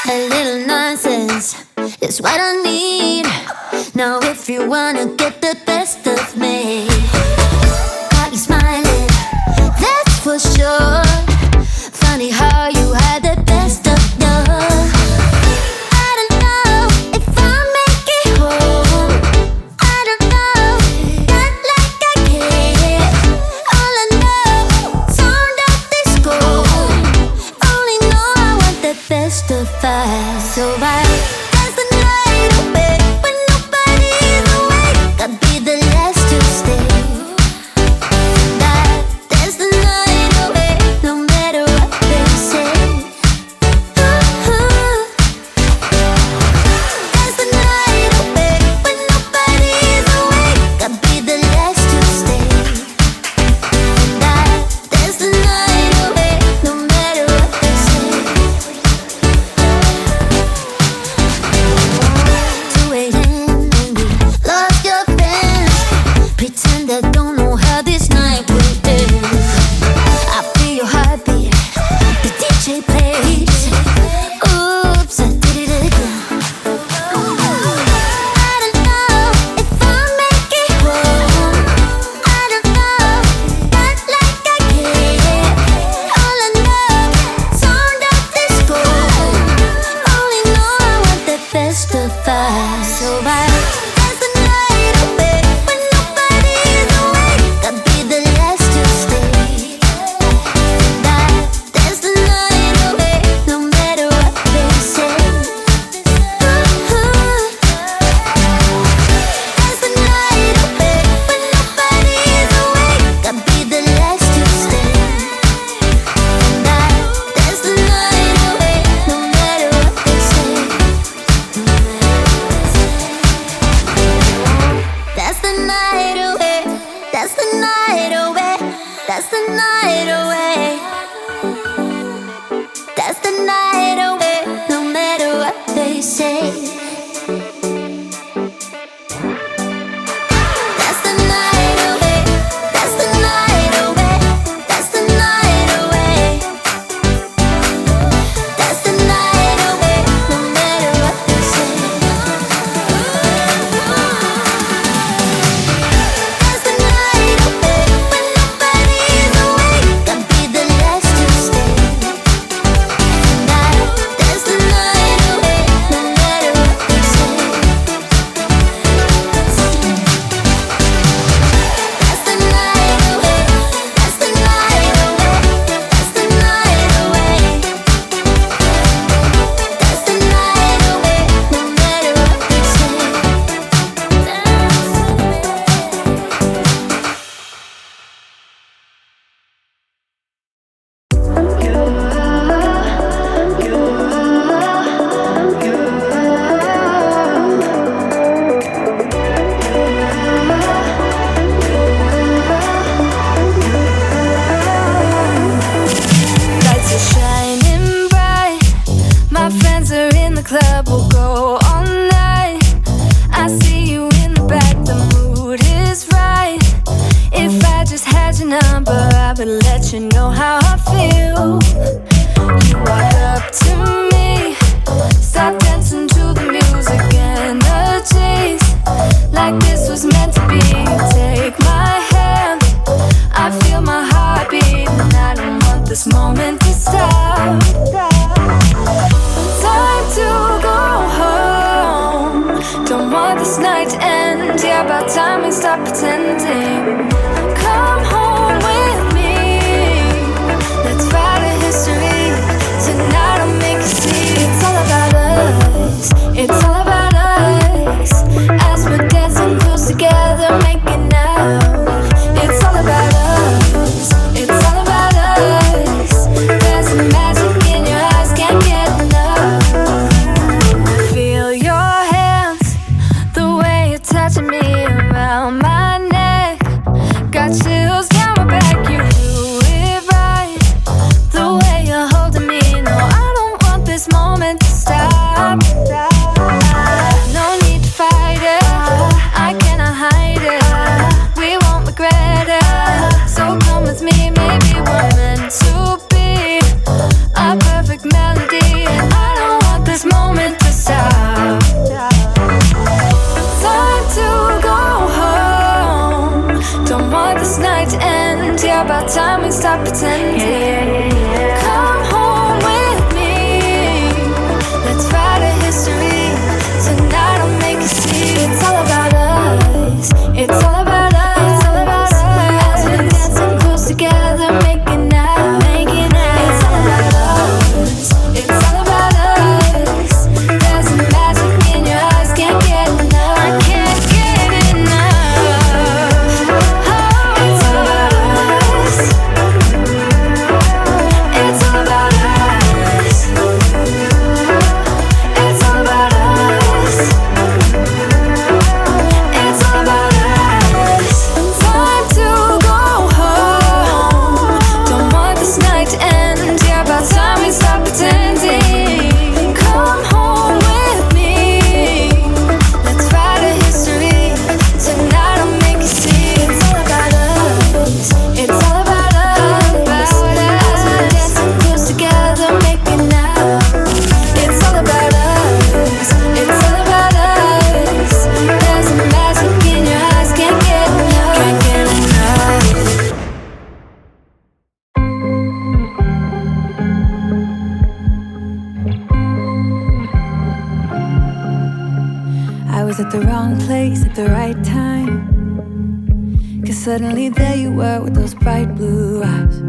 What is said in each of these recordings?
A little nonsense is what I need. Now if you wanna get the best of me, got you smiling, that's for sure. Funny how you had the best of love. I don't know if I'll make it home. I don't know, not like I care. All I know, sound of disco. Only know I want the best of us. So I dance the night away when nobody's awake. I'll be the last to stay. Dance the night away, no matter what they say. Dance the night away when nobody's awake. I'll be the last to stay. Dance the night away, no matter what they say. 2 a.m. and we lost your friends. Pretend I don't know how this night will end. I feel your heartbeat, the DJ plays. Oops, I did it again. I don't know if I'll make it home. I don't know, not like I care. All I know, sound of disco. Only know I want the best of us. So I dance the night away when nobody's awake. I'll be the last to stay. Dance the night away, no matter what they say. Dance the night away when nobody's awake. I'll be the last to stay. Dance the night away, no matter what they say. That's the night away. That's the night away. That's the night away. That's the night away, no matter what they say. That's the night away. That's the night away. That's the night away. That's the night away, no matter what they say. That's the night away when nobody's awake. I'll be the last to stay. That's the night away, no matter what they say. That's the night away. That's the night away. That's the night away. That's the night away, no matter what they say. Lights are shining bright. My friends are in the club, we'll go all night. I see you in the back, the mood is right. If I just had your number, I would let you know how I feel. You walk up to me, start dancing to the music, energies like this was meant to be. Take my hand, I feel my heart beat, and I don't want this moment to stop. Time to go home, don't want this night to end. Yeah, about time we stop pretending. Come home with me, let's write a history. Tonight I'll make you see. It's all about us, it's all about us. As we're dancing close together, making out. It's all about us, it's all about us. There's some magic in your eyes, can't get enough. Feel your hands, the way you're touching me around my neck. Got chills down my back, you do it right. The way you're holding me, no, I don't want this moment to stop. No need to fight it, I cannot hide it. We won't regret it, so come with me, maybe we're meant to be. A perfect melody, and I don't want this stop pretending. Come home with me. Let's write a history. Tonight I'll make you see. It's all about us. It's all about us. It's all about us. As we're dancing close together, making out, making out. It's all about us. It's all about us. There's a magic in your eyes, can't get enough. I can't get enough. Oh, it's all about us. It's all about us. It's all about us. It's all about us. Time to go home. Don't want this night to end. Yeah, about time we stop pretending. Come home with me. Let's write a history. Tonight I'll make you see. It's all about us. It's all about us. As we're dancing close together, making out. It's all about us. It's all about us. There's a magic in your eyes, can't get enough. Can't get enough. I was at the wrong place at the right time, 'cause suddenly there you were with those bright blue eyes.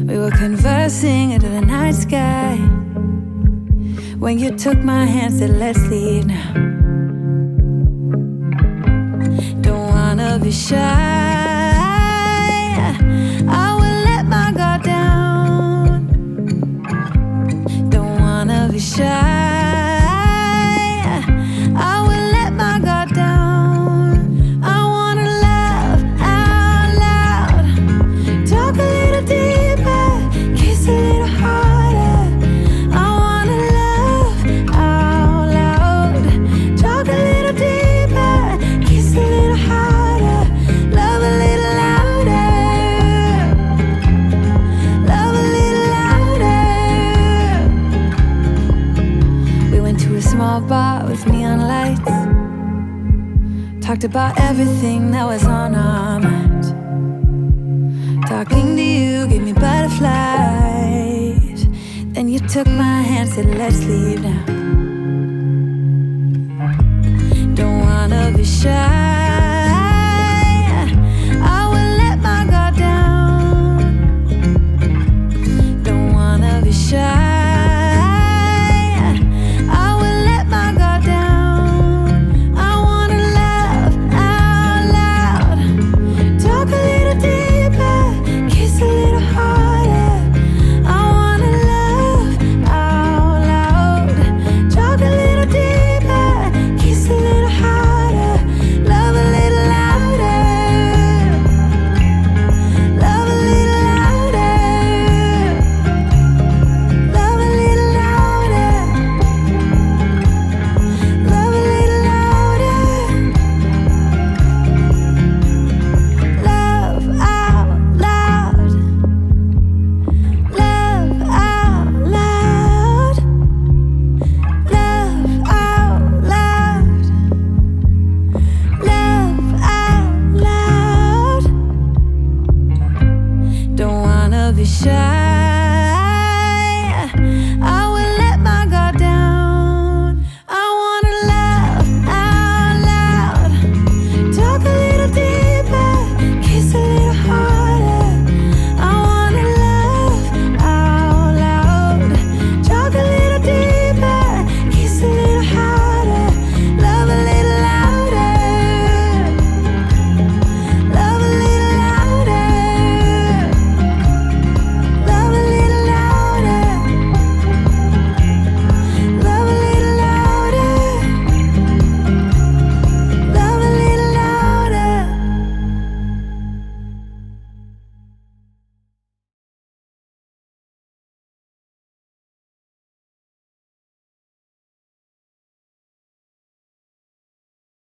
We were conversing under the night sky when you took my hand, said let's leave now. Don't wanna be shy, I will let my guard down. Don't wanna be shy, I will let my guard down. I wanna laugh out loud, talk a little deeper, kiss a little harder. I wanna laugh out loud, talk a little deeper, kiss a little harder, love a little louder, love a little louder. We went to a small bar with neon lights, talked about everything that was on our minds. Talking to you gave me butterflies. Then you took my hand, said let's leave now. Don't wanna be shy,